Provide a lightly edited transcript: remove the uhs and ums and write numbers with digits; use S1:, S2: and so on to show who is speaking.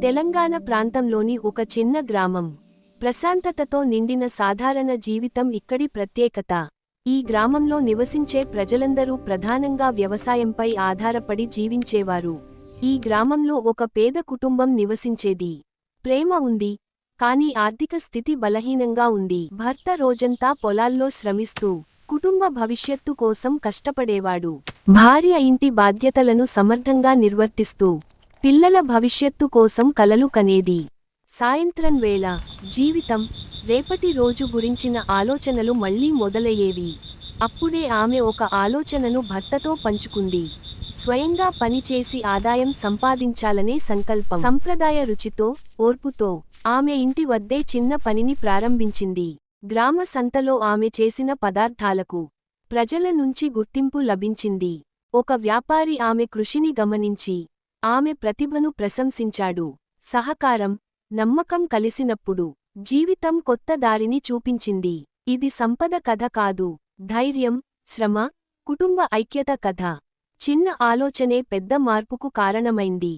S1: తెలంగాణ ప్రాంతంలోని ఒక చిన్న గ్రామం. ప్రశాంతతతో నిండిన సాధారణ జీవితం ఇక్కడి ప్రత్యేకత. ఈ గ్రామంలో నివసించే ప్రజలందరూ ప్రధానంగా వ్యవసాయంపై ఆధారపడి జీవించేవారు. ఈ గ్రామంలో ఒక పేద కుటుంబం నివసించేది. ప్రేమ ఉంది, కానీ ఆర్థిక స్థితి బలహీనంగా ఉంది. భర్త రోజంతా పొలాల్లో శ్రమిస్తూ, కుటుంబ భవిష్యత్తు కోసం కష్టపడేవాడు. భార్య ఇంటి బాధ్యతలను సమర్థంగా నిర్వర్తిస్తూ, పిల్లల భవిష్యత్తు కోసం కలలు కనేది. సాయంత్రం వేళ జీవితం, రేపటి రోజు గురించిన ఆలోచనలు మళ్లీ మొదలయ్యేవి. అప్పుడే ఆమె ఒక ఆలోచనను భర్తతో పంచుకుంది. స్వయంగా పనిచేసి ఆదాయం సంపాదించాలనే సంకల్పం. సంప్రదాయ రుచితో, ఓర్పుతో ఆమె ఇంటి వద్దే చిన్న పనిని ప్రారంభించింది. గ్రామ సంతలో ఆమె చేసిన పదార్థాలకు ప్రజల నుంచి గుర్తింపు లభించింది. ఒక వ్యాపారి ఆమె కృషిని గమనించి, ఆమె ప్రతిభను ప్రశంసించాడు. సహకారం, నమ్మకం కలిసినప్పుడు జీవితం కొత్త దారిని చూపించింది. ఇది సంపద కథ కాదు, ధైర్యం, శ్రమ, కుటుంబ ఐక్యత కథ. చిన్న ఆలోచనే పెద్ద మార్పుకు కారణమైంది.